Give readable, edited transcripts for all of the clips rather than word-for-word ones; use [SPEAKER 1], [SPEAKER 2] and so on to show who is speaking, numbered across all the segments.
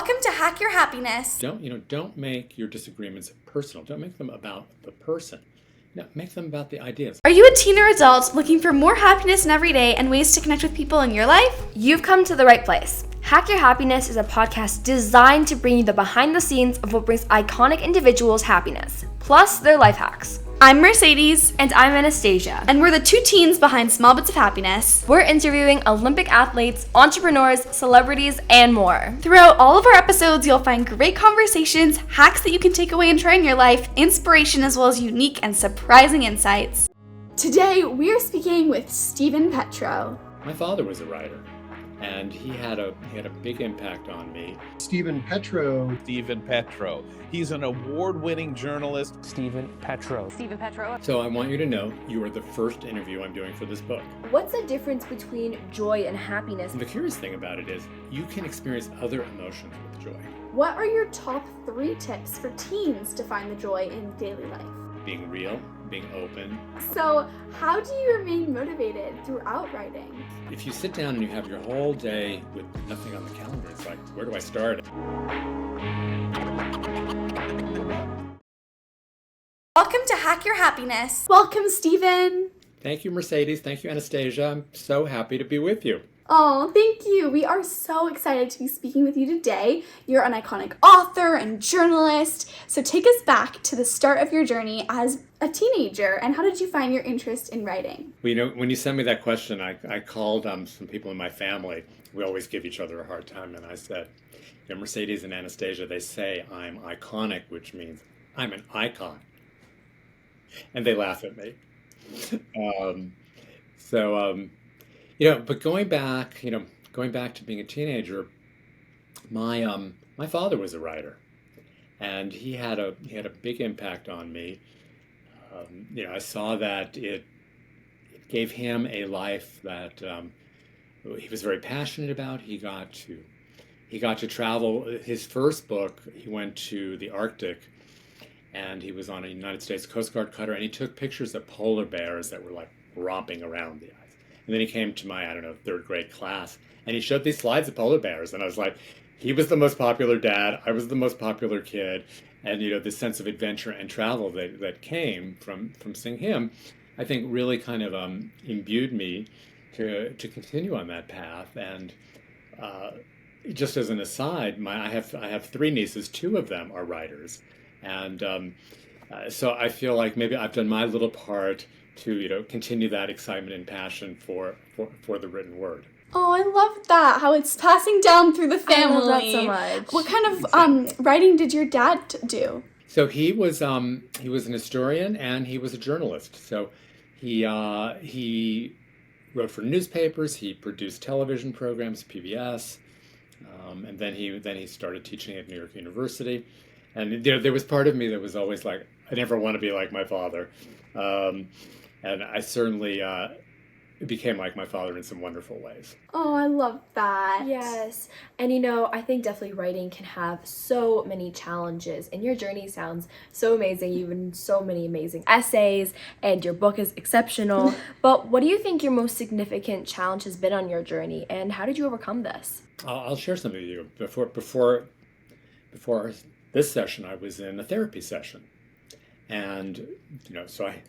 [SPEAKER 1] Welcome to Hack Your Happiness.
[SPEAKER 2] Don't make your disagreements personal. Don't make them about the person. Make them about the ideas.
[SPEAKER 1] Are you a teen or adult looking for more happiness in every day and ways to connect with people in your life?
[SPEAKER 3] You've come to the right place. Hack Your Happiness is a podcast designed to bring you the behind the scenes of what brings iconic individuals happiness, plus their life hacks.
[SPEAKER 1] I'm Mercedes.
[SPEAKER 3] And I'm Anastasia.
[SPEAKER 1] And we're the two teens behind Small Bits of Happiness.
[SPEAKER 3] We're interviewing Olympic athletes, entrepreneurs, celebrities, and more.
[SPEAKER 1] Throughout all of our episodes, you'll find great conversations, hacks that you can take away and try in your life, inspiration, as well as unique and surprising insights. Today, we are speaking with Stephen Petrow.
[SPEAKER 2] My father was a writer, and he had a big impact on me.
[SPEAKER 4] Stephen Petrow.
[SPEAKER 5] Stephen Petrow. He's an award-winning journalist.
[SPEAKER 6] Stephen Petrow.
[SPEAKER 7] Stephen Petrow.
[SPEAKER 2] So I want you to know you are the first interview I'm doing for this book.
[SPEAKER 3] What's the difference between joy and happiness?
[SPEAKER 2] And the curious thing about it is you can experience other emotions with joy.
[SPEAKER 1] What are your top 3 tips for teens to find the joy in daily life?
[SPEAKER 2] Being real, being open.
[SPEAKER 1] So, how do you remain motivated throughout writing?
[SPEAKER 2] If you sit down and you have your whole day with nothing on the calendar, it's like, where do I start?
[SPEAKER 1] Welcome to Hack Your Happiness. Welcome, Stephen.
[SPEAKER 2] Thank you, Mercedes. Thank you, Anastasia. I'm so happy to be with you.
[SPEAKER 1] Oh, thank you. We are so excited to be speaking with you today. You're an iconic author and journalist. So take us back to the start of your journey as a teenager, and how did you find your interest in writing?
[SPEAKER 2] Well, when you sent me that question, I called some people in my family. We always give each other a hard time, and I said, Mercedes and Anastasia, they say I'm iconic, which means I'm an icon. And they laugh at me. But going back to being a teenager, my father was a writer, and he had a big impact on me. I saw that it gave him a life that he was very passionate about. He got to travel. His first book, he went to the Arctic, and he was on a United States Coast Guard cutter, and he took pictures of polar bears that were like romping around the ice. And then he came to my, 3rd grade class, and he showed these slides of polar bears, and I was like, he was the most popular dad, I was the most popular kid, and this sense of adventure and travel that came from seeing him, I think really kind of imbued me to continue on that path. And just as an aside, I have 3 nieces, 2 of them are writers, and so I feel like maybe I've done my little part to continue that excitement and passion for the written word.
[SPEAKER 1] Oh, I love that, how it's passing down through the family.
[SPEAKER 3] I love that so much.
[SPEAKER 1] What kind of writing did your dad do?
[SPEAKER 2] So he was an historian and he was a journalist. So he wrote for newspapers, he produced television programs, PBS, and then he started teaching at New York University. And there was part of me that was always like, I never want to be like my father. And I certainly became like my father in some wonderful ways.
[SPEAKER 1] Oh, I love that.
[SPEAKER 3] Yes. And I think definitely writing can have so many challenges. And your journey sounds so amazing. You've written so many amazing essays, and your book is exceptional. But what do you think your most significant challenge has been on your journey, and how did you overcome this?
[SPEAKER 2] I'll share something with you. Before this session, I was in a therapy session. And, so I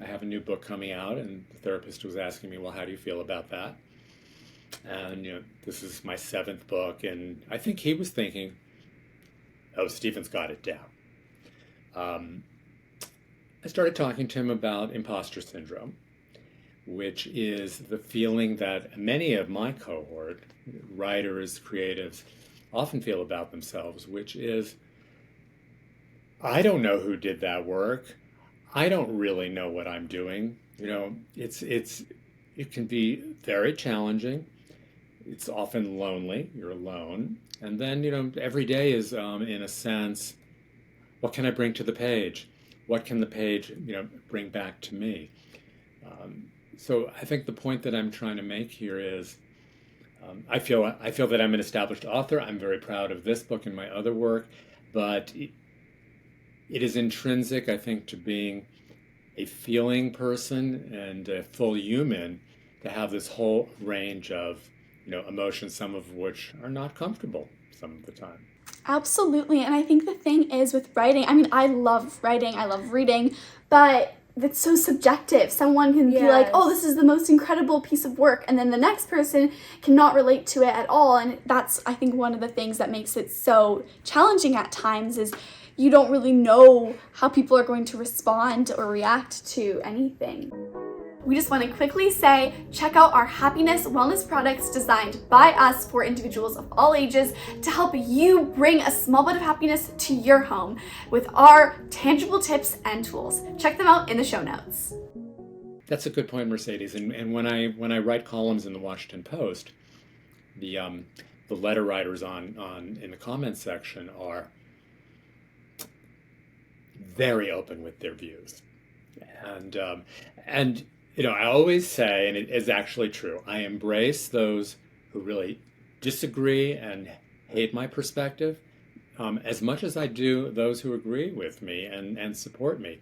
[SPEAKER 2] have a new book coming out, and the therapist was asking me, well, how do you feel about that? And, this is my 7th book, and I think he was thinking, oh, Stephen's got it down. I started talking to him about imposter syndrome, which is the feeling that many of my cohort, writers, creatives, often feel about themselves, which is, I don't know who did that work. I don't really know what I'm doing. It can be very challenging. It's often lonely. You're alone. And then, every day is, in a sense, what can I bring to the page? What can the page, bring back to me? So I think the point that I'm trying to make here is, I feel that I'm an established author. I'm very proud of this book and my other work, but it is intrinsic, I think, to being a feeling person and a full human to have this whole range of, emotions, some of which are not comfortable some of the time.
[SPEAKER 1] Absolutely. And I think the thing is with writing, I mean, I love writing, I love reading, but it's so subjective. Someone can be like, oh, this is the most incredible piece of work, and then the next person cannot relate to it at all. And that's, I think, one of the things that makes it so challenging at times is you don't really know how people are going to respond or react to anything. We just want to quickly say, check out our happiness wellness products designed by us for individuals of all ages to help you bring a small bit of happiness to your home with our tangible tips and tools. Check them out in the show notes.
[SPEAKER 2] That's a good point, Mercedes. And when I write columns in the Washington Post, the letter writers on in the comments section are very open with their views, and I always say, and it is actually true, I embrace those who really disagree and hate my perspective as much as I do those who agree with me and support me.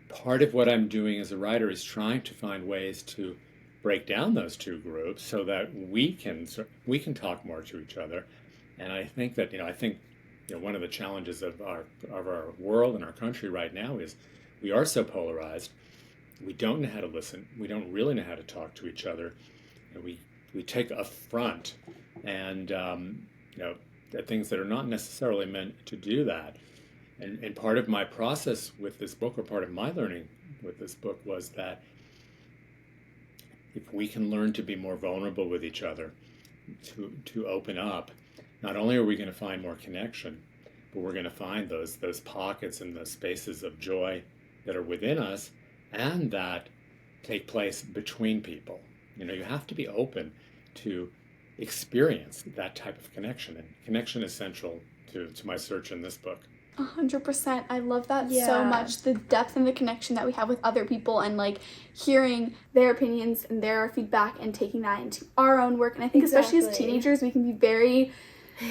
[SPEAKER 2] Part of what I'm doing as a writer is trying to find ways to break down those two groups so that we can talk more to each other. And I think that one of the challenges of our world and our country right now is we are so polarized. We don't know how to listen. We don't really know how to talk to each other, and we take affront and things that are not necessarily meant to do that. And part of my process with this book, or part of my learning with this book, was that if we can learn to be more vulnerable with each other, to open up, not only are we going to find more connection, but we're going to find those pockets and those spaces of joy that are within us and that take place between people. You have to be open to experience that type of connection, and connection is central to my search in this book.
[SPEAKER 1] 100%. I love that so much. The depth and the connection that we have with other people, and like hearing their opinions and their feedback and taking that into our own work. And I think especially as teenagers, we can be very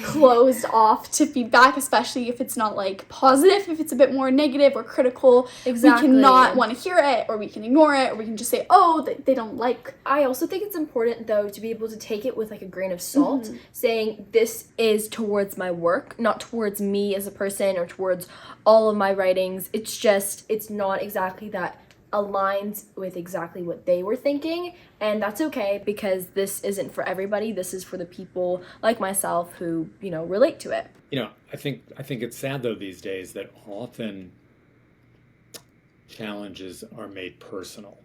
[SPEAKER 1] closed off to feedback, especially if it's not like positive. If it's a bit more negative or critical, we cannot want to hear it, or we can ignore it, or we can just say, oh, they don't like.
[SPEAKER 3] I also think it's important though to be able to take it with like a grain of salt, saying this is towards my work, not towards me as a person or towards all of my writings. It's not exactly that aligns with exactly what they were thinking, and that's okay, because this isn't for everybody. This is for the people like myself who relate to it.
[SPEAKER 2] I think it's sad though these days that often challenges are made personal.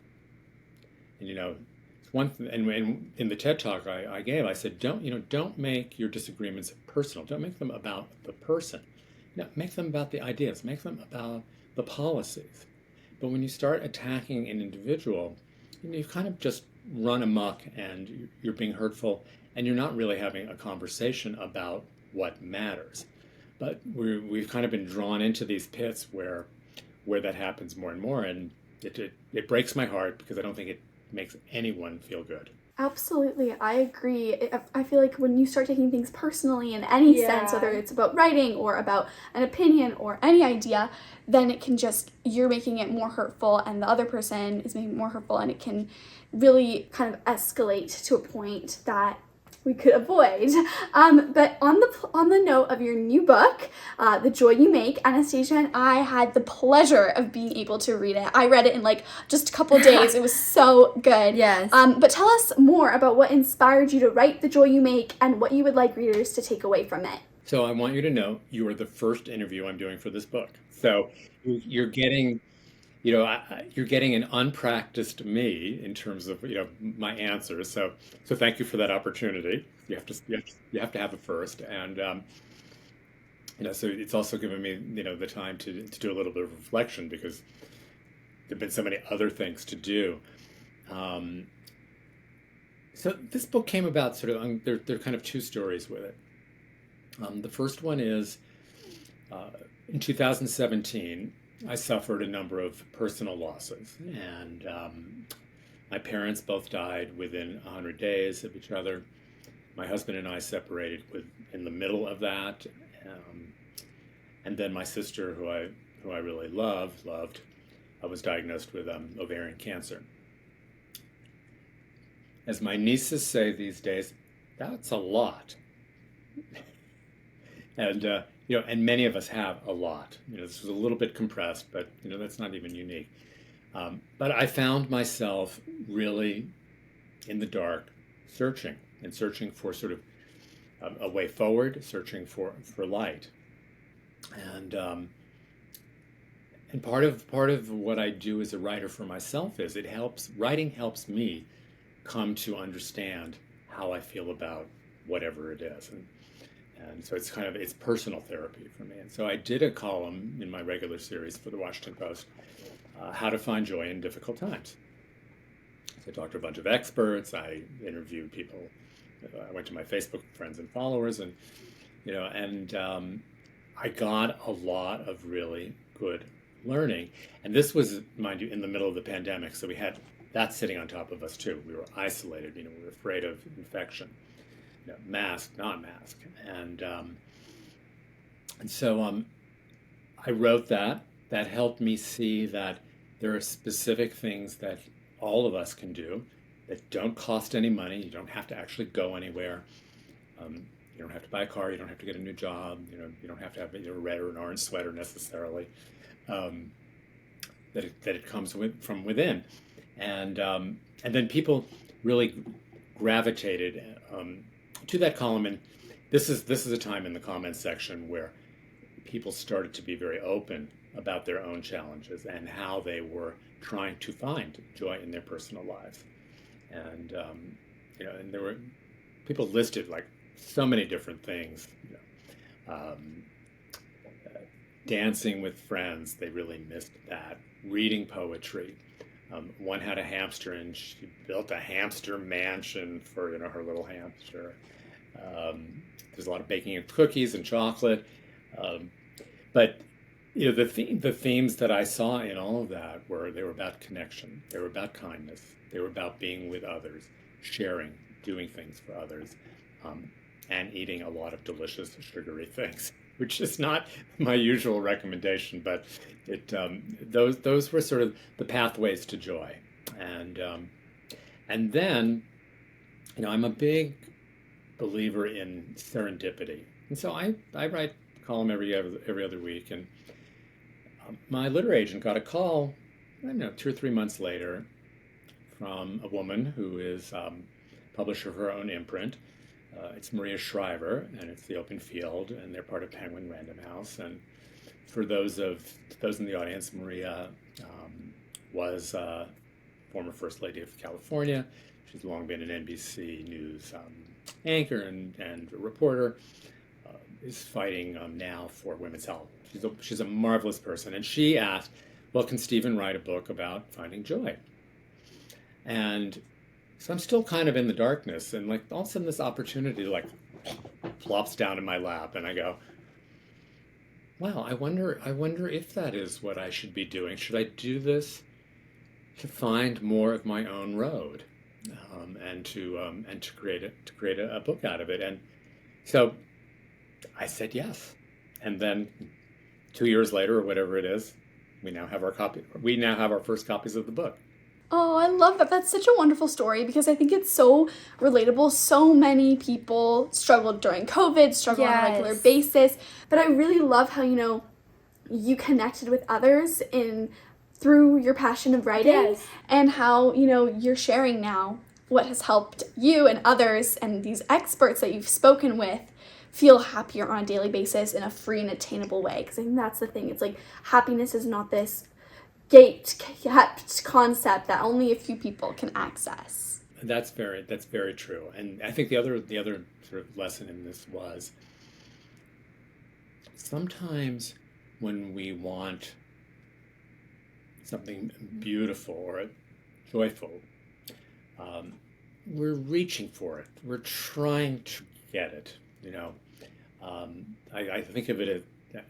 [SPEAKER 2] And it's one thing, and in the TED Talk I gave, I said, don't make your disagreements personal. Don't make them about the person. Make them about the ideas. Make them about the policies. But when you start attacking an individual, you've kind of just run amok and you're being hurtful, and you're not really having a conversation about what matters. But we've kind of been drawn into these pits where that happens more and more, and it breaks my heart, because I don't think it makes anyone feel good.
[SPEAKER 1] Absolutely, I agree. I feel like when you start taking things personally in any sense, whether it's about writing or about an opinion or any idea, then it can you're making it more hurtful, and the other person is making it more hurtful, and it can really kind of escalate to a point that we could avoid. But on the note of your new book, The Joy You Make, Anastasia and I had the pleasure of being able to read it. I read it in like just a couple days. It was so good.
[SPEAKER 3] Yes.
[SPEAKER 1] But tell us more about what inspired you to write The Joy You Make and what you would like readers to take away from it.
[SPEAKER 2] So I want you to know you are the first interview I'm doing for this book. So you're getting you're getting an unpracticed me in terms of my answers. So thank you for that opportunity. You have to have a first, and so it's also given me the time to do a little bit of reflection, because there've been so many other things to do. So this book came about sort of there are kind of two stories with it. The first one is in 2017. I suffered a number of personal losses, and my parents both died within 100 days of each other. My husband and I separated in the middle of that, and then my sister, who I really loved, I was diagnosed with ovarian cancer. As my nieces say these days, that's a lot. And and many of us have a lot. This was a little bit compressed, but that's not even unique. But I found myself really in the dark, searching for sort of a way forward, searching for light. And part of what I do as a writer for myself is writing helps me come to understand how I feel about whatever it is. And so it's personal therapy for me. And so I did a column in my regular series for the Washington Post, How to Find Joy in Difficult Times. So I talked to a bunch of experts. I interviewed people. I went to my Facebook friends and followers, and I got a lot of really good learning. And this was, mind you, in the middle of the pandemic, so we had that sitting on top of us too. We were isolated. We were afraid of infection. Mask, not mask, and so I wrote that. That helped me see that there are specific things that all of us can do that don't cost any money. You don't have to actually go anywhere. You don't have to buy a car. You don't have to get a new job. You don't have to have a red or an orange sweater necessarily. That it comes from within, and then people really gravitated to that column. And this is a time in the comments section where people started to be very open about their own challenges and how they were trying to find joy in their personal lives. And and there were people listed like so many different things. Dancing with friends, they really missed that. Reading poetry. One had a hamster, and she built a hamster mansion for her little hamster. There's a lot of baking of cookies and chocolate, but the themes that I saw in all of that they were about connection, they were about kindness, they were about being with others, sharing, doing things for others, and eating a lot of delicious sugary things, which is not my usual recommendation, but those were sort of the pathways to joy. And then I'm a big believer in serendipity, and so I write a column every other week, and my literary agent got a call, I don't know, 2 or 3 months later, from a woman who is publisher of her own imprint. It's Maria Shriver, and it's The Open Field, and they're part of Penguin Random House. And for those in the audience, Maria was former First Lady of California. She's long been an NBC News anchor and a reporter. Is fighting now for women's health. She's a marvelous person, and she asked, "Well, can Stephen write a book about finding joy?" And so I'm still kind of in the darkness, and like all of a sudden this opportunity plops down in my lap, and I go, "Wow, I wonder if that is what I should be doing. Should I do this to find more of my own road, and to create a book out of it?" And so I said yes, and then 2 years later, or whatever it is, we now have our first copies of the book.
[SPEAKER 1] Oh, I love that. That's such a wonderful story because I think it's so relatable. So many people struggled during COVID, struggle on a regular basis. But I really love how, you connected with others through your passion of writing, and how, you're sharing now what has helped you and others and these experts that you've spoken with feel happier on a daily basis in a free and attainable way. Because I think that's the thing. It's like happiness is not this gate-kept concept that only a few people can access.
[SPEAKER 2] That's very true. And I think the other sort of lesson in this was sometimes when we want something beautiful or joyful, we're reaching for it. We're trying to get it. I think of it as,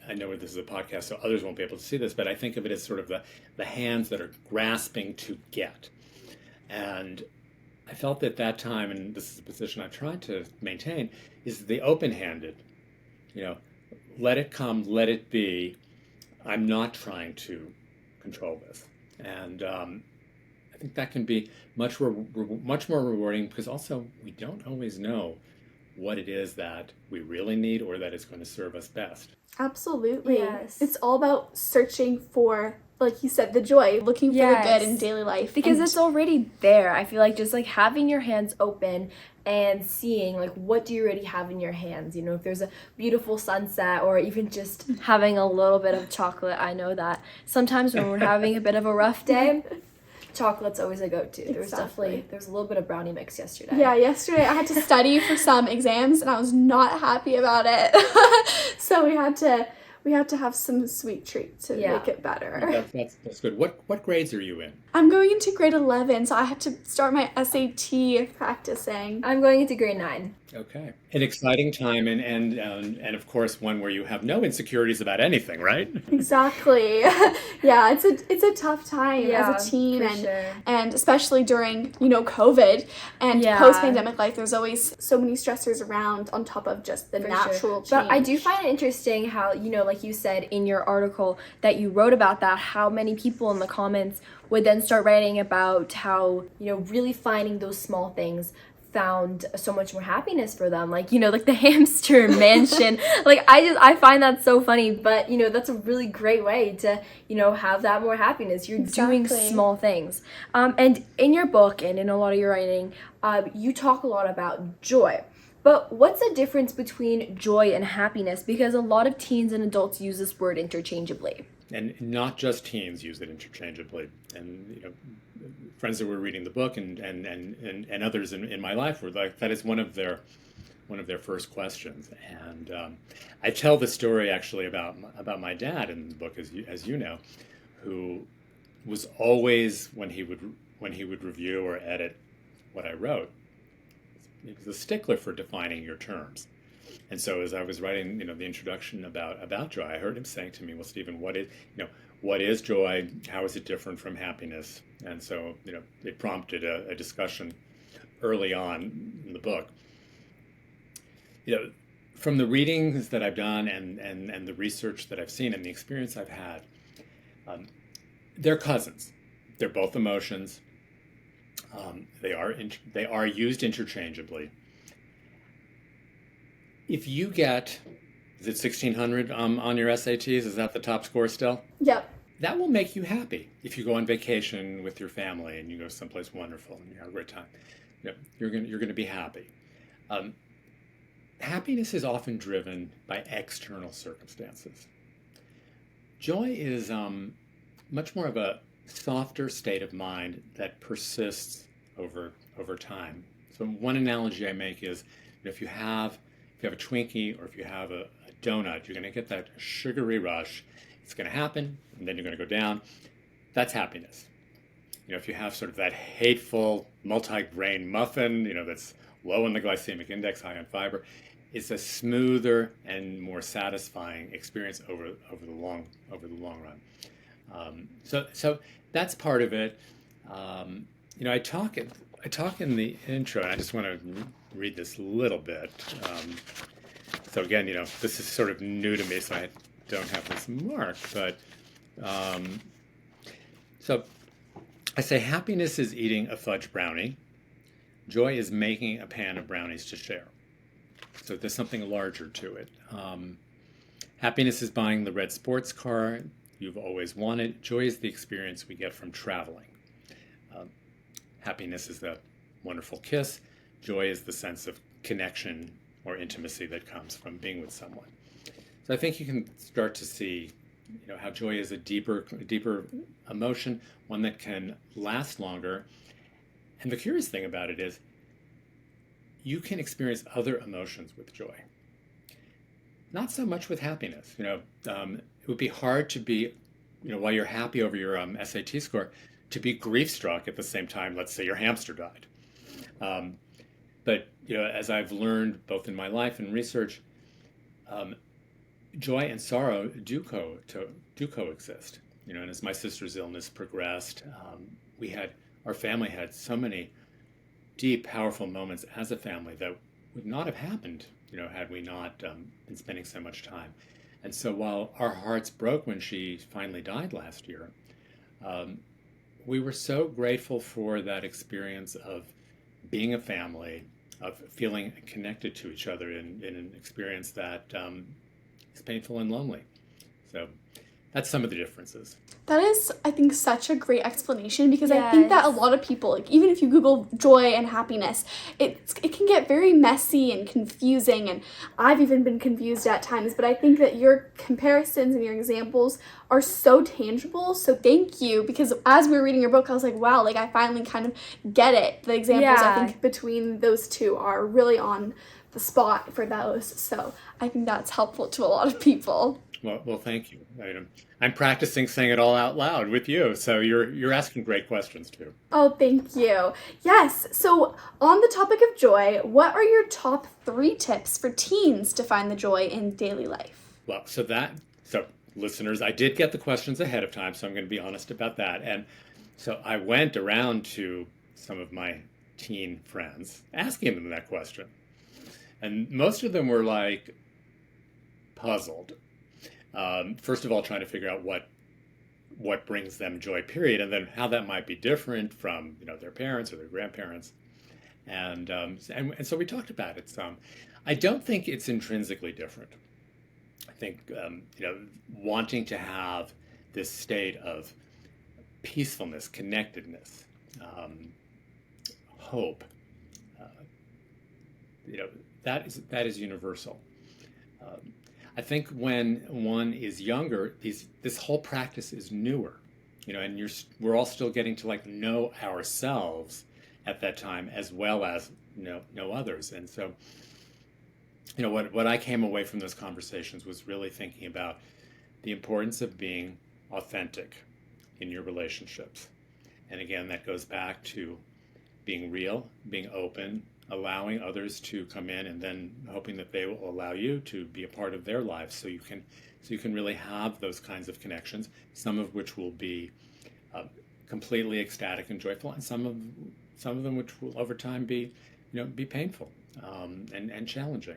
[SPEAKER 2] I know this is a podcast, so others won't be able to see this, but I think of it as sort of the hands that are grasping to get. And I felt at that time, and this is a position I've tried to maintain, is the open-handed. Let it come, let it be. I'm not trying to control this. And I think that can be much more rewarding, because also we don't always know what it is that we really need or that is going to serve us best.
[SPEAKER 1] Absolutely.
[SPEAKER 3] Yes.
[SPEAKER 1] It's all about searching for, like you said, the joy, looking for the good in daily life.
[SPEAKER 3] Because
[SPEAKER 1] And
[SPEAKER 3] it's already there. I feel like just like having your hands open and seeing like what do you already have in your hands. You know, if there's a beautiful sunset or even just having a little bit of chocolate. I know that sometimes when we're having a bit of a rough day, chocolate's always a go-to. There's
[SPEAKER 1] Exactly.
[SPEAKER 3] a little bit of brownie mix yesterday.
[SPEAKER 1] Yeah, yesterday I had to study for some exams and I was not happy about it. So we had to have some sweet treat to make it better.
[SPEAKER 2] That's good. What grades are you in?
[SPEAKER 1] I'm going into grade 11, so I have to start my SAT practicing.
[SPEAKER 3] I'm going into grade 9.
[SPEAKER 2] Okay. An exciting time and of course one where you have no insecurities about anything, right?
[SPEAKER 1] Exactly. Yeah, it's a tough time as a teen
[SPEAKER 3] for
[SPEAKER 1] and
[SPEAKER 3] sure.
[SPEAKER 1] and especially during, COVID and
[SPEAKER 3] Yeah.
[SPEAKER 1] post-pandemic life. There's always so many stressors around on top of just the
[SPEAKER 3] For
[SPEAKER 1] natural change.
[SPEAKER 3] But I do find it interesting how, like you said in your article that you wrote about that, how many people in the comments would then start writing about how, really finding those small things found so much more happiness for them. Like, like the hamster mansion. Like, I find that so funny, but, that's a really great way to, have that more happiness. You're doing
[SPEAKER 1] Exactly.
[SPEAKER 3] small things. And in your book and in a lot of your writing, you talk a lot about joy. But what's the difference between joy and happiness? Because a lot of teens and adults use this word interchangeably.
[SPEAKER 2] And not just teens use it interchangeably. And friends that were reading the book and others in my life were like, that is one of their first questions. And I tell the story actually about my dad in the book, as you know, who was always when he would review or edit what I wrote, he was a stickler for defining your terms. And so as I was writing, the introduction about joy, I heard him saying to me, "Well, Stephen, what is joy? How is it different from happiness?" And so, it prompted a discussion early on in the book. From the readings that I've done and the research that I've seen and the experience I've had, they're cousins. They're both emotions. They are used interchangeably. If you get, is it 1600 on your SATs? Is that the top score still?
[SPEAKER 1] Yep.
[SPEAKER 2] That will make you happy. If you go on vacation with your family and you go someplace wonderful and you have a great time, you're going to be happy. Happiness is often driven by external circumstances. Joy is much more of a softer state of mind that persists over time. So one analogy I make is if you have a Twinkie or if you have a donut, you're going to get that sugary rush. It's going to happen, and then you're going to go down. That's happiness. If you have sort of that hateful multi-grain muffin, that's low in the glycemic index, high on fiber, it's a smoother and more satisfying experience over the long run. So that's part of it. I talk in the intro, and I just want to read this little bit. So again, this is sort of new to me, so I don't have this marked, but so I say happiness is eating a fudge brownie. Joy is making a pan of brownies to share. So there's something larger to it. Happiness is buying the red sports car you've always wanted. Joy is the experience we get from traveling. Happiness is the wonderful kiss. Joy is the sense of connection or intimacy that comes from being with someone. So I think you can start to see, how joy is a deeper emotion, one that can last longer. And the curious thing about it is, you can experience other emotions with joy. Not so much with happiness. It would be hard to be, while you're happy over your SAT score, to be grief-struck at the same time. Let's say your hamster died. But as I've learned both in my life and research, joy and sorrow do coexist. And as my sister's illness progressed, our family had so many deep, powerful moments as a family that would not have happened, had we not been spending so much time. And so while our hearts broke when she finally died last year, we were so grateful for that experience of being a family, of feeling connected to each other in an experience that is painful and lonely. So that's some of the differences.
[SPEAKER 1] That is, I think, such a great explanation, because I think that a
[SPEAKER 3] Yes.
[SPEAKER 1] lot of people, like, even if you Google joy and happiness, it can get very messy and confusing, and I've even been confused at times, but I think that your comparisons and your examples are so tangible, so thank you, because as we were reading your book, I was like, wow, like, I finally kind of get it. The examples, I
[SPEAKER 3] Yeah.
[SPEAKER 1] think, between those two are really on the spot for those, so I think that's helpful to a lot of people.
[SPEAKER 2] Well, thank you. I'm practicing saying it all out loud with you, so you're asking great questions too.
[SPEAKER 1] Oh, thank you. Yes. So, on the topic of joy, what are your top 3 tips for teens to find the joy in daily life?
[SPEAKER 2] Well, so listeners, I did get the questions ahead of time, so I'm going to be honest about that. And so I went around to some of my teen friends asking them that question. And most of them were like puzzled. First of all, trying to figure out what brings them joy, period, and then how that might be different from their parents or their grandparents, and so we talked about it some. I don't think it's intrinsically different. I think wanting to have this state of peacefulness, connectedness, hope, uh, that is universal. Um, I think when one is younger, this whole practice is newer, and we're all still getting to like know ourselves at that time as well as know others. And so, what I came away from those conversations was really thinking about the importance of being authentic in your relationships. And again, that goes back to being real, being open, allowing others to come in, and then hoping that they will allow you to be a part of their lives, so you can really have those kinds of connections, some of which will be completely ecstatic and joyful, and some of them which will over time be painful and challenging.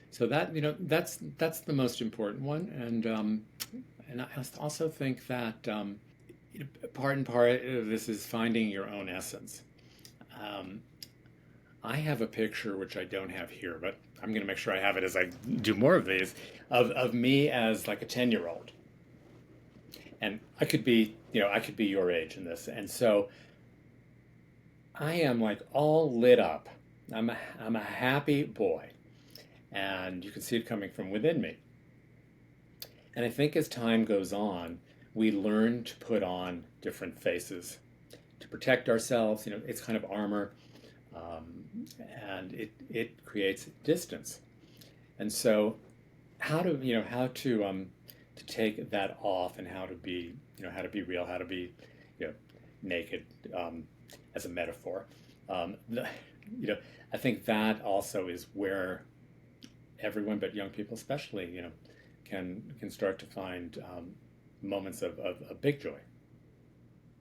[SPEAKER 2] So that's the most important one. And I also think that part and part of this is finding your own essence. I have a picture, which I don't have here, but I'm going to make sure I have it as I do more of these, of me as like a 10-year-old. And I could be your age in this. And so I am like all lit up. I'm a happy boy. And you can see it coming from within me. And I think as time goes on, we learn to put on different faces to protect ourselves. It's kind of armor. And it creates distance. And so, to take that off, and how to be real, how to be naked, as a metaphor. I think that also is where everyone, but young people especially, can start to find moments of big joy.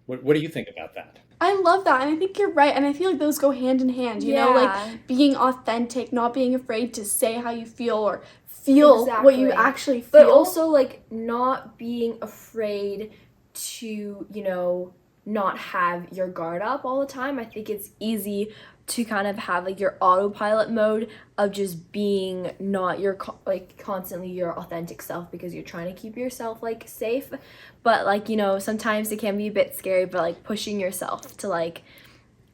[SPEAKER 2] What do you think about that?
[SPEAKER 1] I love that, and I think you're right, and I feel like those go hand in hand,
[SPEAKER 3] Yeah.
[SPEAKER 1] like being authentic, not being afraid to say how you feel or feel what you
[SPEAKER 3] Exactly.
[SPEAKER 1] actually feel.
[SPEAKER 3] But also, like, not being afraid to, not have your guard up all the time. I think it's easy to kind of have like your autopilot mode of just being not your constantly your authentic self, because you're trying to keep yourself like safe. But like, sometimes it can be a bit scary, but like pushing yourself to like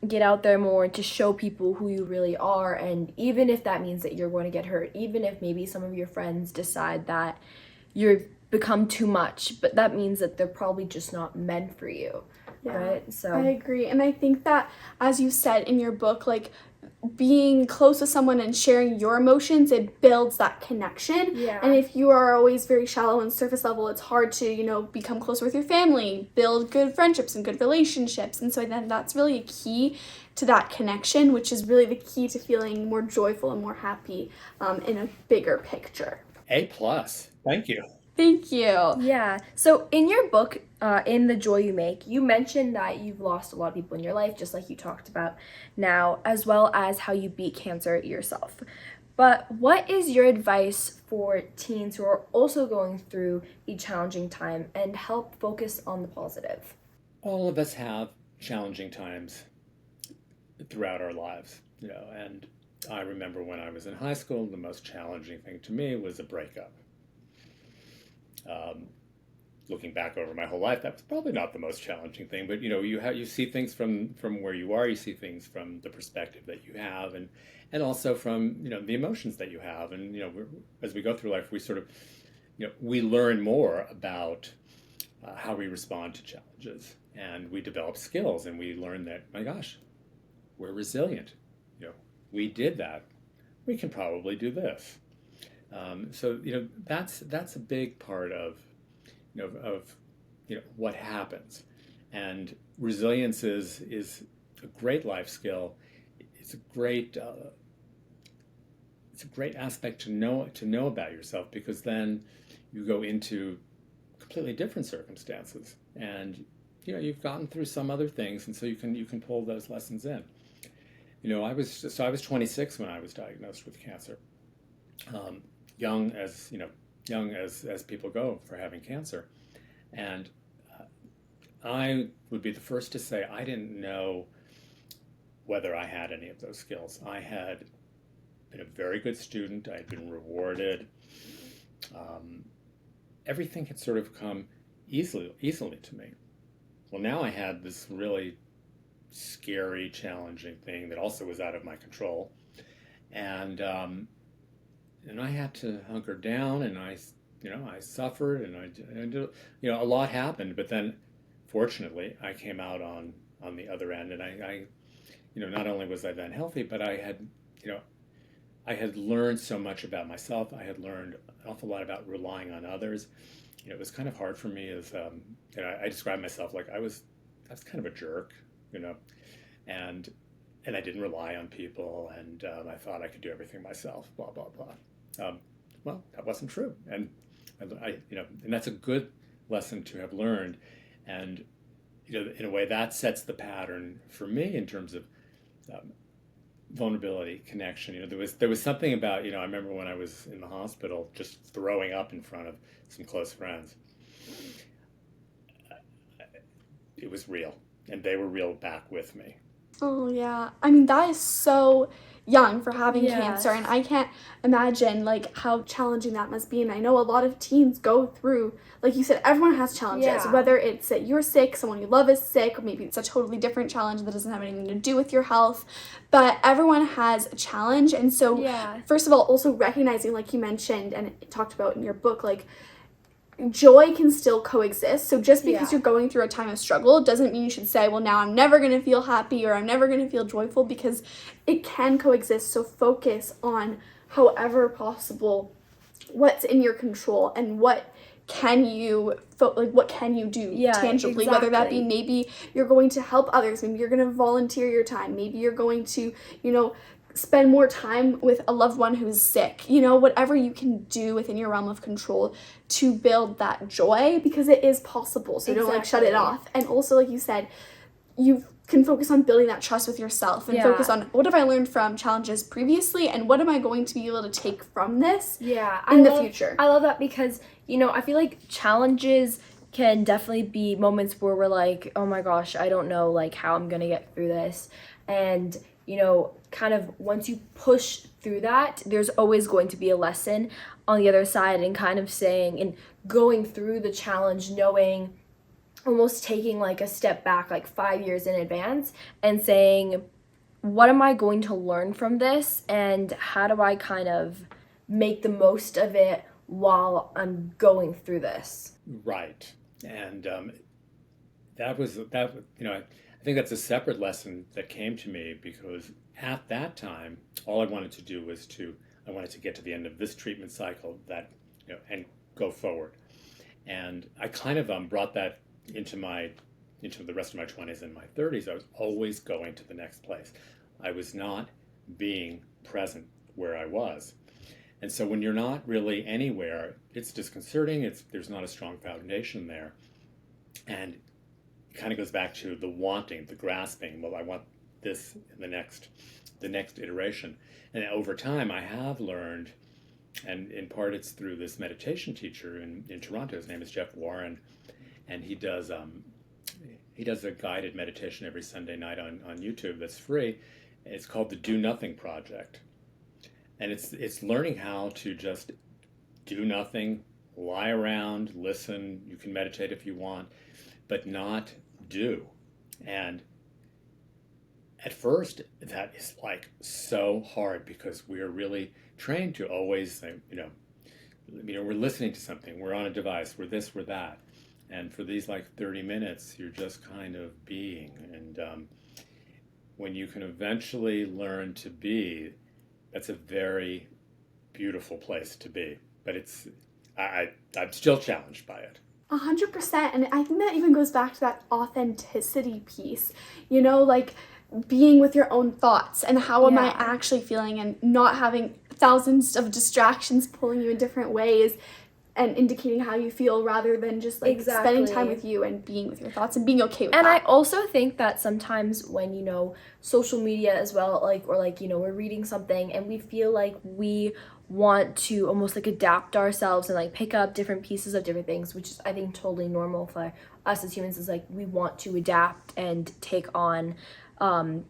[SPEAKER 3] get out there more and to show people who you really are. And even if that means that you're going to get hurt, even if maybe some of your friends decide that you've become too much, but that means that they're probably just not meant for you.
[SPEAKER 1] Yeah,
[SPEAKER 3] right? So
[SPEAKER 1] I agree. And I think that, as you said in your book, like being close with someone and sharing your emotions, it builds that connection.
[SPEAKER 3] Yeah.
[SPEAKER 1] And if you are always very shallow and surface level, it's hard to, become closer with your family, build good friendships and good relationships. And so then that's really a key to that connection, which is really the key to feeling more joyful and more happy in a bigger picture.
[SPEAKER 2] A+. Thank you.
[SPEAKER 1] Thank you.
[SPEAKER 3] Yeah. So in your book, in The Joy You Make, you mentioned that you've lost a lot of people in your life, just like you talked about now, as well as how you beat cancer yourself. But what is your advice for teens who are also going through a challenging time and help focus on the positive?
[SPEAKER 2] All of us have challenging times throughout our lives, and I remember when I was in high school, the most challenging thing to me was a breakup. Um, Looking back over my whole life, that was probably not the most challenging thing. But you see things from where you are. You see things from the perspective that you have, and also from the emotions that you have. And as we go through life, we sort of we learn more about how we respond to challenges, and we develop skills, and we learn that, my gosh, we're resilient. We did that. We can probably do this. So that's a big part of of what happens, and resilience is a great life skill. It's a great aspect to know about yourself, because then you go into completely different circumstances, and you've gotten through some other things, and so you can pull those lessons in. I was 26 when I was diagnosed with cancer. Young as people go for having cancer, and I would be the first to say I didn't know whether I had any of those skills. I had been a very good student. I had been rewarded. Everything had sort of come easily to me. Well, now I had this really scary, challenging thing that also was out of my control, and I had to hunker down, and I suffered, and I did, a lot happened, but then fortunately I came out on the other end, and I not only was I then healthy, but I had learned so much about myself. I had learned an awful lot about relying on others. It was kind of hard for me as I described myself like I was kind of a jerk, and I didn't rely on people, and I thought I could do everything myself, blah blah blah. Well, that wasn't true, and and that's a good lesson to have learned, and in a way that sets the pattern for me in terms of vulnerability, connection. There was something about I remember when I was in the hospital just throwing up in front of some close friends. It was real, and they were real back with me.
[SPEAKER 1] Oh, yeah. I mean, that is so young for having cancer, and I can't imagine, like, how challenging that must be. And I know a lot of teens go through, like you said, everyone has challenges, whether it's that you're sick, someone you love is sick, or maybe it's a totally different challenge that doesn't have anything to do with your health, but everyone has a challenge. And so, first of all, also recognizing, like you mentioned, and it talked about in your book, like, joy can still coexist. So just because you're going through a time of struggle doesn't mean you should say, well, now I'm never going to feel happy or I'm never going to feel joyful, because it can coexist. So focus on, however possible, what's in your control and what can you do tangibly, whether that be maybe you're going to help others, maybe you're going to volunteer your time, maybe you're going to spend more time with a loved one who's sick, whatever you can do within your realm of control to build that joy, because it is possible. So don't shut it off. And also, like you said, you can focus on building that trust with yourself and focus on, what have I learned from challenges previously, and what am I going to be able to take from this in the future.
[SPEAKER 3] I love that, because I feel like challenges can definitely be moments where we're like, oh my gosh, I don't know like how I'm gonna get through this, and kind of once you push through that, there's always going to be a lesson on the other side, and kind of saying and going through the challenge, knowing, almost taking like a step back, like 5 years in advance, and saying, what am I going to learn from this, and how do I kind of make the most of it while I'm going through this?
[SPEAKER 2] Right. And I think that's a separate lesson that came to me, because at that time, all I wanted to do was I wanted to get to the end of this treatment cycle and go forward. And I kind of brought that into the rest of my 20s and my 30s. I was always going to the next place. I was not being present where I was. And so when you're not really anywhere, it's disconcerting. There's not a strong foundation there. And it kind of goes back to the wanting, the grasping. Well, I want this in the next iteration. And over time, I have learned, and in part it's through this meditation teacher in Toronto. His name is Jeff Warren, and he does a guided meditation every Sunday night on YouTube that's free. It's called the Do Nothing Project. And it's learning how to just do nothing, lie around, listen. You can meditate if you want, but not do. And at first, that is like so hard because we're really trained to always say, we're listening to something, we're on a device, we're this, we're that. And for these like 30 minutes, you're just kind of being. And when you can eventually learn to be, that's a very beautiful place to be. But I'm still challenged by it.
[SPEAKER 1] 100%. And I think that even goes back to that authenticity piece, like being with your own thoughts and how am I
[SPEAKER 3] Yeah.
[SPEAKER 1] actually feeling, and not having thousands of distractions pulling you in different ways and indicating how you feel, rather than just like spending time
[SPEAKER 3] Exactly.
[SPEAKER 1] with you and being with your thoughts and being okay with
[SPEAKER 3] And I
[SPEAKER 1] that.
[SPEAKER 3] also think that sometimes when, social media as well, we're reading something and we feel like we want to almost like adapt ourselves and like pick up different pieces of different things, which is I think totally normal for us as humans, is like we want to adapt and take on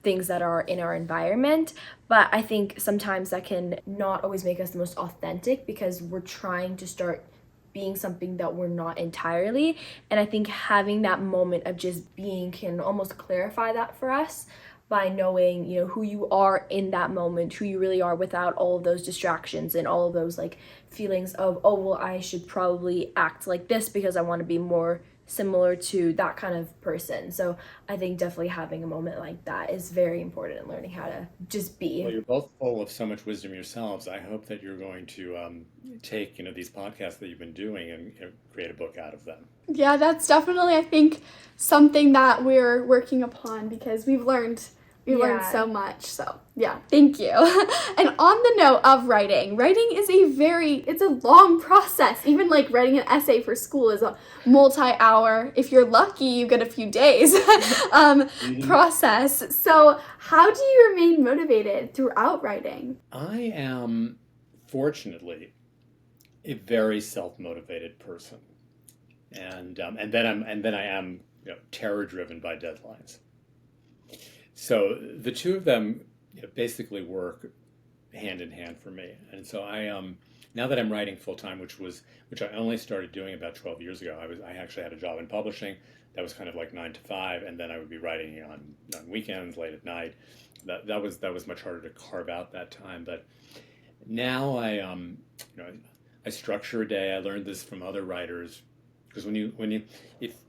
[SPEAKER 3] things that are in our environment. But I think sometimes that can not always make us the most authentic because we're trying to start being something that we're not entirely. And I think having that moment of just being can almost clarify that for us by knowing, who you are in that moment, who you really are without all of those distractions and all of those like feelings of, oh, well, I should probably act like this because I want to be more similar to that kind of person. So I think definitely having a moment like that is very important in learning how to just
[SPEAKER 2] Well,
[SPEAKER 3] be.
[SPEAKER 2] you're both full of so much wisdom yourselves. I hope that you're going to take these podcasts that you've been doing and create a book out of them.
[SPEAKER 1] Yeah, that's definitely, I think, something that we're working upon because we've learned
[SPEAKER 3] Yeah.
[SPEAKER 1] so much. So yeah, thank you. And on the note of writing is it's a long process. Even like writing an essay for school is a multi-hour, if you're lucky, you get a few days process. So how do you remain motivated throughout writing?
[SPEAKER 2] I am fortunately a very self-motivated person, and then I am terror-driven by deadlines. So the two of them basically work hand in hand for me. And so now that I'm writing full time, which I only started doing about 12 years ago. I actually had a job in publishing that was kind of like 9 to 5, and then I would be writing on weekends, late at night. That was much harder to carve out that time. But now I structure a day. I learned this from other writers because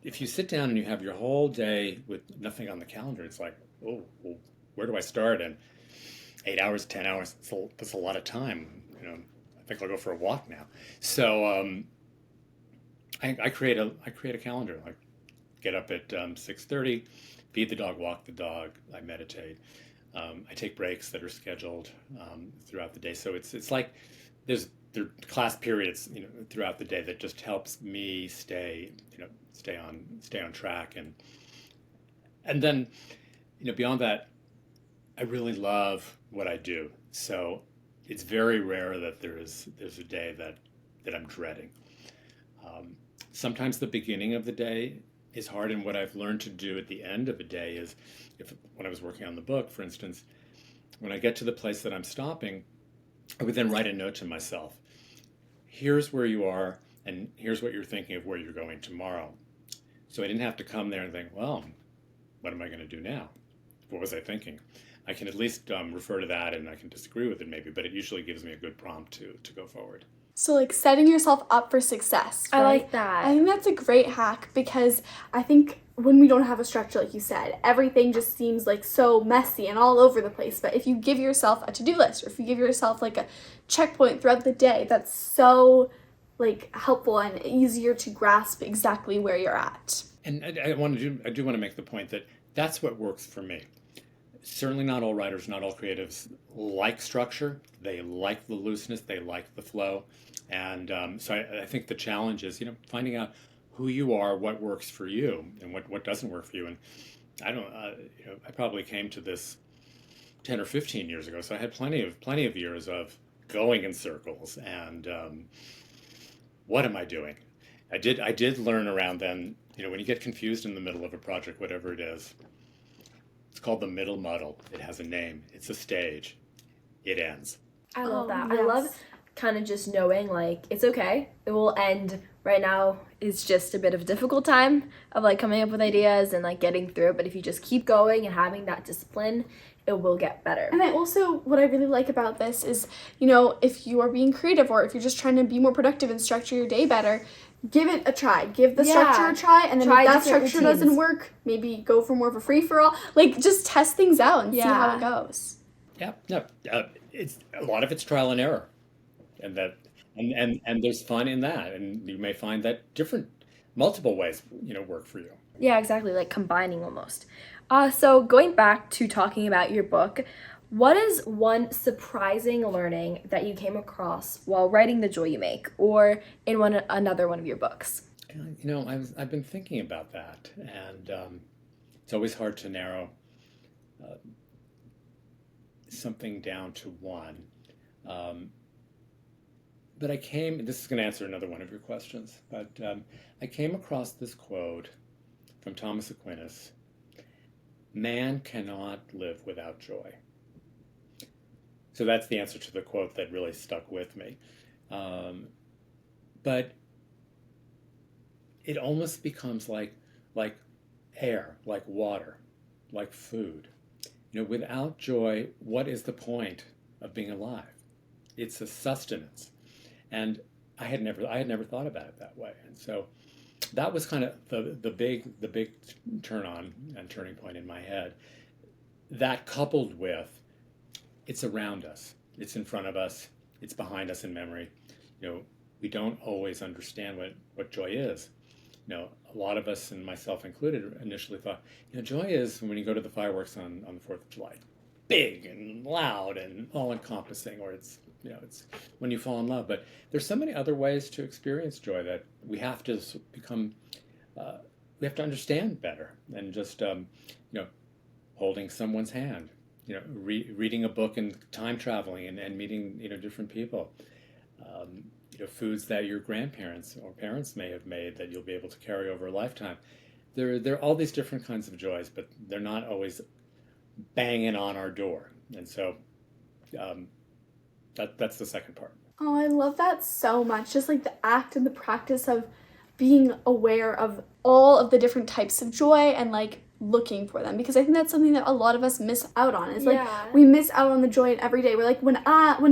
[SPEAKER 2] if you sit down and you have your whole day with nothing on the calendar, it's like, oh, well, where do I start? And 8 hours, 10 hours, that's a lot of time. I think I'll go for a walk now. So I create a calendar. I get up at 6:30, feed the dog, walk the dog. I meditate. I take breaks that are scheduled throughout the day. So it's like there are class periods throughout the day that just helps me stay on track. And then beyond that, I really love what I do. So it's very rare that there's a day that I'm dreading. Sometimes the beginning of the day is hard, and what I've learned to do at the end of a day is, when I was working on the book, for instance, when I get to the place that I'm stopping, I would then write a note to myself. Here's where you are, and here's what you're thinking of where you're going tomorrow. So I didn't have to come there and think, well, what am I going to do now? What was I thinking? I can at least refer to that, and I can disagree with it maybe, but it usually gives me a good prompt to go forward.
[SPEAKER 1] So like setting yourself up for success, right?
[SPEAKER 3] I like that.
[SPEAKER 1] I think that's a great hack because I think when we don't have a structure, like you said, everything just seems like so messy and all over the place. But if you give yourself a to-do list, or if you give yourself like a checkpoint throughout the day, that's so like helpful and easier to grasp exactly where you're at.
[SPEAKER 2] And I do want to make the point that that's what works for me. Certainly not all writers, not all creatives like structure. They like the looseness, they like the flow. And so I think the challenge is, finding out who you are, what works for you, and what doesn't work for you. And I don't, I probably came to this 10 or 15 years ago, so I had plenty of years of going in circles and what am I doing? I did learn around then, when you get confused in the middle of a project, whatever it is, it's called the middle muddle. It has a name. It's a stage. It ends.
[SPEAKER 3] I love
[SPEAKER 1] Oh,
[SPEAKER 3] that. I love
[SPEAKER 1] yes.
[SPEAKER 3] kind of just knowing like it's okay. It will end. Right now it's just a bit of a difficult time of like coming up with ideas and like getting through it, but if you just keep going and having that discipline, it will get better.
[SPEAKER 1] And I also, what I really like about this is, you know, if you are being creative or if you're just trying to be more productive and structure your day better, give it a try. Give the structure
[SPEAKER 3] Yeah.
[SPEAKER 1] a try, and then
[SPEAKER 3] Try
[SPEAKER 1] if that
[SPEAKER 3] different
[SPEAKER 1] structure doesn't
[SPEAKER 3] routines.
[SPEAKER 1] work, maybe go for more of a free-for-all. Like, just test things out and see how it
[SPEAKER 3] Yeah.
[SPEAKER 1] goes.
[SPEAKER 2] Yeah, no, it's a lot of it's trial and error, and that and there's fun in that, and you may find that different multiple ways work for you.
[SPEAKER 3] Yeah, exactly, like combining almost. So going back to talking about your book, what is one surprising learning that you came across while writing The Joy You Make or in another one of your books?
[SPEAKER 2] I've been thinking about that, and it's always hard to narrow uh, something down to one. Um, but this is going to answer another one of your questions, but I came across this quote from Thomas Aquinas: "Man cannot live without joy." So that's the answer to the quote that really stuck with me. Um, but it almost becomes like air, like water, like food. Without joy, what is the point of being alive? It's a sustenance. And I had never thought about it that way. And so that was kind of the big turn on and turning point in my head. That coupled with it's around us, it's in front of us, it's behind us in memory. We don't always understand what joy is. A lot of us, and myself included, initially thought, joy is when you go to the fireworks on the 4th of July. Big and loud and all-encompassing, or it's when you fall in love. But there's so many other ways to experience joy that we have to we have to understand better than just, holding someone's hand, reading a book and time traveling and meeting, different people. Um, Foods that your grandparents or parents may have made that you'll be able to carry over a lifetime. There are all these different kinds of joys, but they're not always banging on our door. And so um, that's the second part.
[SPEAKER 1] Oh, I love that so much. Just like the act and the practice of being aware of all of the different types of joy and like looking for them, because I think that's something that a lot of us miss out on. Is like
[SPEAKER 3] Yeah.
[SPEAKER 1] we miss out on the joy in every day. We're like, when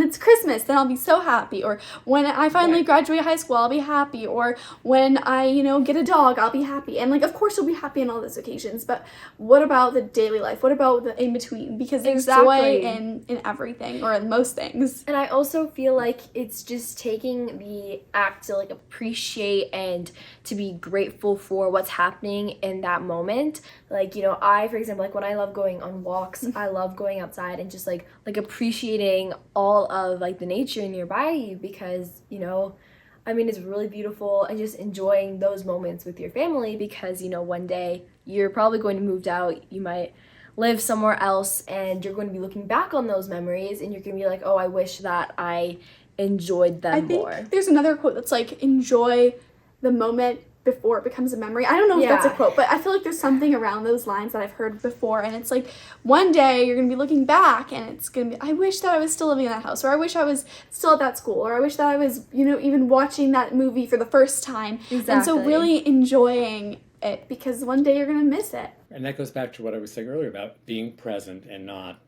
[SPEAKER 1] it's Christmas, then I'll be so happy, or when I finally
[SPEAKER 2] Right.
[SPEAKER 1] graduate high school, I'll be happy, or when I get a dog, I'll be happy. And like, of course, you'll be happy on all those occasions, but what about the daily life? What about the in between? Because there's joy
[SPEAKER 3] Exactly.
[SPEAKER 1] in everything, or in most things.
[SPEAKER 3] And I also feel like it's just taking the act to like appreciate and to be grateful for what's happening in that moment. Like, I, for example, like when I love going on walks, I love going outside and just like appreciating all of like the nature nearby you because, I mean, it's really beautiful and just enjoying those moments with your family because, one day you're probably going to move out. You might live somewhere else and you're going to be looking back on those memories and you're going to be like, oh, I wish that I enjoyed them
[SPEAKER 1] I think
[SPEAKER 3] more.
[SPEAKER 1] there's another quote that's like, enjoy the moment before it becomes a memory. I don't know if that's a
[SPEAKER 3] Yeah.
[SPEAKER 1] quote, but I feel like there's something around those lines that I've heard before, and it's like one day you're gonna be looking back and it's gonna be, I wish that I was still living in that house, or I wish I was still at that school, or I wish that I was, even watching that movie for the first time. And so
[SPEAKER 3] Exactly.
[SPEAKER 1] really enjoying it, because one day you're gonna miss it.
[SPEAKER 2] And that goes back to what I was saying earlier about being present and not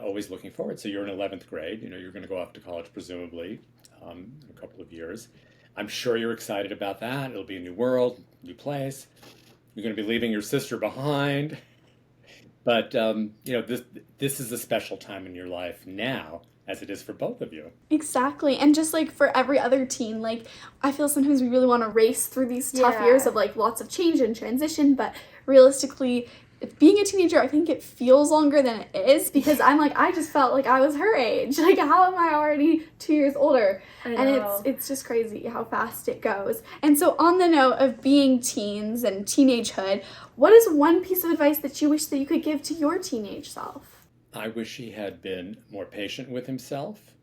[SPEAKER 2] always looking forward. So you're in 11th grade, you're going to go off to college presumably in a couple of years. I'm sure you're excited about that. It'll be a new world, new place. You're going to be leaving your sister behind. But this is a special time in your life now, as it is for both of you.
[SPEAKER 1] Exactly. And just like for every other teen, like I feel sometimes we really want to race through these tough
[SPEAKER 3] Yeah.
[SPEAKER 1] years of like lots of change and transition, but realistically, being a teenager, I think it feels longer than it is, because I'm like, I just felt like I was her age. Like, how am I already 2 years older?
[SPEAKER 3] I
[SPEAKER 1] And
[SPEAKER 3] know.
[SPEAKER 1] it's just crazy how fast it goes. And so on the note of being teens and teenagehood, what is one piece of advice that you wish that you could give to your teenage self?
[SPEAKER 2] I wish he had been more patient with himself.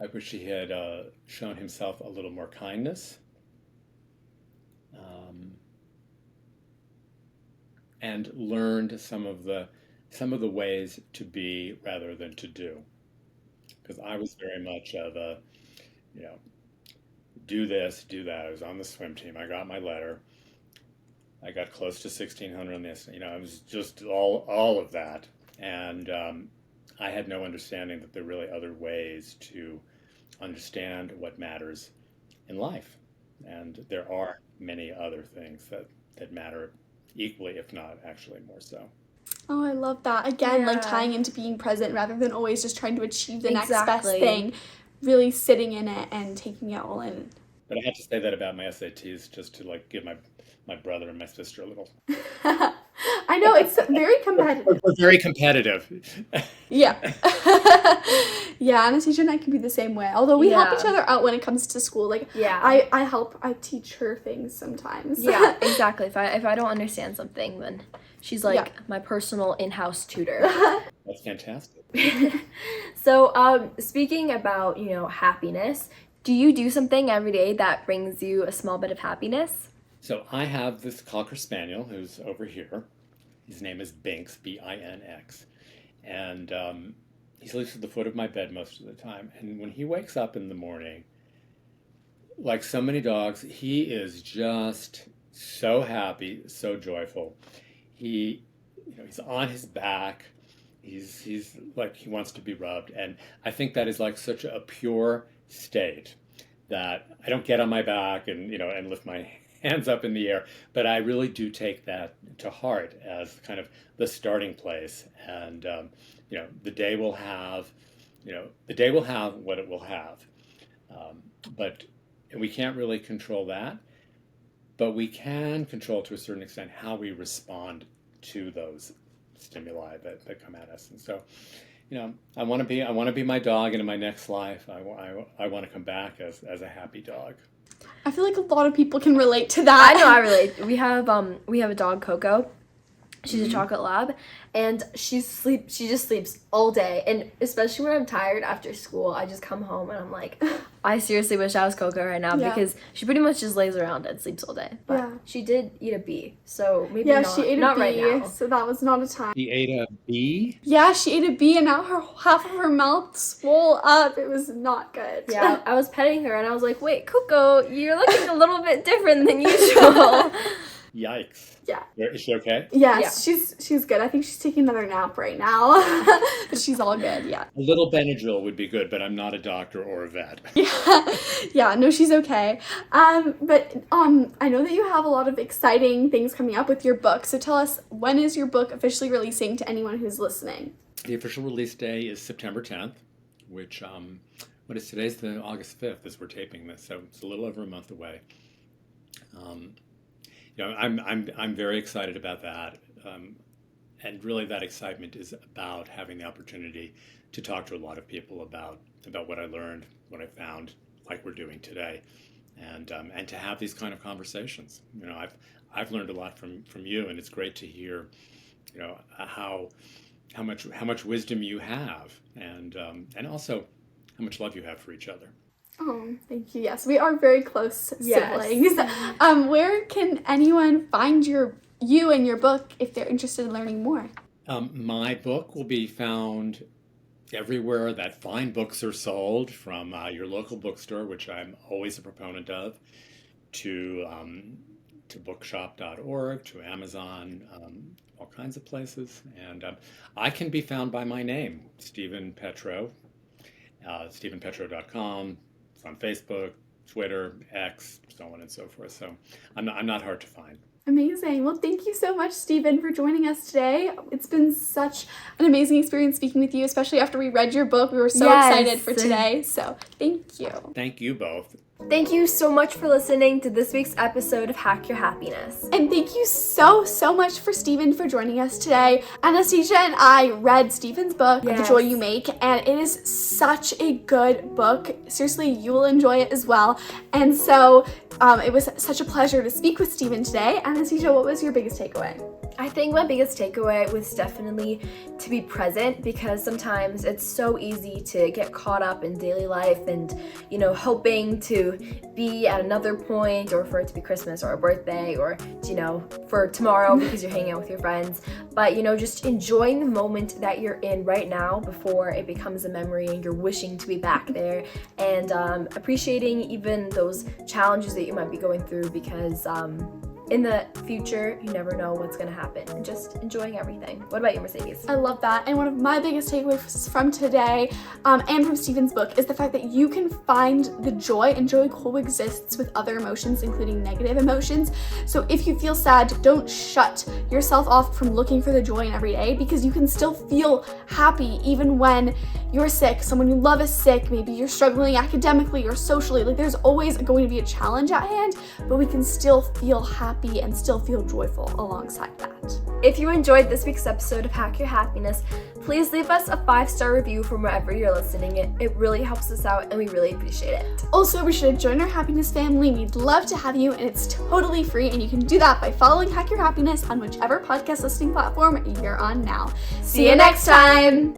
[SPEAKER 2] I wish he had shown himself a little more kindness. And learned some of the ways to be rather than to do. because I was very much of a, you know, do this, do that. I was on the swim team. I got my letter. I got close to 1600 on this. It was just all of that. And I had no understanding that there are really other ways to understand what matters in life. And there are many other things that matter equally, if not actually more so.
[SPEAKER 1] Oh, I love that. Again, like
[SPEAKER 3] Yeah.
[SPEAKER 1] tying into being present rather than always just trying to achieve the next best
[SPEAKER 3] Exactly.
[SPEAKER 1] thing. Really sitting in it and taking it all in.
[SPEAKER 2] But I had to say that about my SATs just to like give my brother and my sister a little.
[SPEAKER 1] I know, it's very competitive.
[SPEAKER 2] We're very competitive.
[SPEAKER 1] Yeah. Yeah, Anastasia and I can be the same way. Although we help
[SPEAKER 3] Yeah.
[SPEAKER 1] each other out when it comes to school. Like,
[SPEAKER 3] Yeah.
[SPEAKER 1] I teach her things sometimes.
[SPEAKER 3] Yeah, exactly. If I don't understand something, then she's like
[SPEAKER 1] Yeah.
[SPEAKER 3] my personal in-house tutor.
[SPEAKER 2] That's fantastic.
[SPEAKER 3] So, speaking about, happiness, do you do something every day that brings you a small bit of happiness?
[SPEAKER 2] So I have this Cocker Spaniel who's over here. His name is Binks, Binx. And he sleeps at the foot of my bed most of the time. And when he wakes up in the morning, like so many dogs, he is just so happy, so joyful. He's on his back. He's like he wants to be rubbed. And I think that is like such a pure state that I don't get on my back and lift my hands up in the air, but I really do take that to heart as kind of the starting place. And the day will have what it will have. But we can't really control that, but we can control to a certain extent how we respond to those stimuli that come at us. And so, I want to be my dog, and in my next life, I want to come back as a happy dog.
[SPEAKER 1] I feel like a lot of people can relate to that.
[SPEAKER 3] I know I relate. We have a dog, Coco. She's a chocolate lab, and she just sleeps all day. And especially when I'm tired after school, I just come home and I'm like, I seriously wish I was Coco right now,
[SPEAKER 1] Yeah.
[SPEAKER 3] because she pretty much just lays around and sleeps all day. But
[SPEAKER 1] Yeah.
[SPEAKER 3] she did eat a bee, so maybe
[SPEAKER 1] Yeah,
[SPEAKER 3] not,
[SPEAKER 1] she ate a
[SPEAKER 3] not
[SPEAKER 1] bee,
[SPEAKER 3] right now.
[SPEAKER 1] so that was not a time.
[SPEAKER 2] He ate a bee.
[SPEAKER 1] Yeah, she ate a bee and now half of her mouth swole up. It was not good.
[SPEAKER 3] Yeah, I was petting her and I was like, wait, Coco, you're looking a little bit different than usual.
[SPEAKER 2] Yikes.
[SPEAKER 1] Yeah.
[SPEAKER 2] Is she okay?
[SPEAKER 1] Yes, she's good. I think she's taking another nap right now. But she's all good, yeah.
[SPEAKER 2] A little Benadryl would be good, but I'm not a doctor or a vet.
[SPEAKER 1] Yeah, no, she's okay. But I know that you have a lot of exciting things coming up with your book. So tell us, when is your book officially releasing to anyone who's listening?
[SPEAKER 2] The official release day is September 10th, which what is today's the August 5th as we're taping this, so it's a little over a month away. I'm very excited about that, and really that excitement is about having the opportunity to talk to a lot of people about what I learned, what I found, like we're doing today, and to have these kind of conversations. I've learned a lot from you, and it's great to hear, how much wisdom you have, and also how much love you have for each other.
[SPEAKER 1] Oh, thank you. Yes, we are very close
[SPEAKER 3] Yes.
[SPEAKER 1] siblings. Where can anyone find you and your book if they're interested in learning more?
[SPEAKER 2] My book will be found everywhere that fine books are sold, from your local bookstore, which I'm always a proponent of, to bookshop.org, to Amazon, all kinds of places. And I can be found by my name, Stephen Petrow, stephenpetrow.com. It's on Facebook, Twitter, X, so on and so forth. So I'm not hard to find.
[SPEAKER 1] Amazing. Well, thank you so much, Stephen, for joining us today. It's been such an amazing experience speaking with you, especially after we read your book. We were so excited for today. So thank you.
[SPEAKER 2] Thank you both.
[SPEAKER 3] Thank you so much for listening to this week's episode of Hack Your Happiness.
[SPEAKER 1] And thank you so much for Stephen for joining us today. Anastasia and I read Stephen's book, The
[SPEAKER 3] Yes.
[SPEAKER 1] Joy You Make, and it is such a good book. Seriously, you will enjoy it as well. And so it was such a pleasure to speak with Stephen today. Anastasia, what was your biggest takeaway?
[SPEAKER 3] I think my biggest takeaway was definitely to be present, because sometimes it's so easy to get caught up in daily life and, hoping to be at another point, or for it to be Christmas or a birthday, or, for tomorrow because you're hanging out with your friends. But, just enjoying the moment that you're in right now before it becomes a memory and you're wishing to be back there, and appreciating even those challenges that you might be going through, because in the future, you never know what's going to happen, and just enjoying everything. What about you, Mercedes?
[SPEAKER 1] I love that. And one of my biggest takeaways from today and from Stephen's book is the fact that you can find the joy, and joy coexists with other emotions, including negative emotions. So if you feel sad, don't shut yourself off from looking for the joy in every day, because you can still feel happy even when you're sick, someone you love is sick, maybe you're struggling academically or socially. Like, there's always going to be a challenge at hand, but we can still feel happy and still feel joyful alongside that.
[SPEAKER 3] If you enjoyed this week's episode of Hack Your Happiness, please leave us a 5-star review from wherever you're listening. It really helps us out, and we really appreciate it.
[SPEAKER 1] Also, be sure to join our happiness family. We'd love to have you, and it's totally free, and you can do that by following Hack Your Happiness on whichever podcast listening platform you're on now.
[SPEAKER 3] See you next time!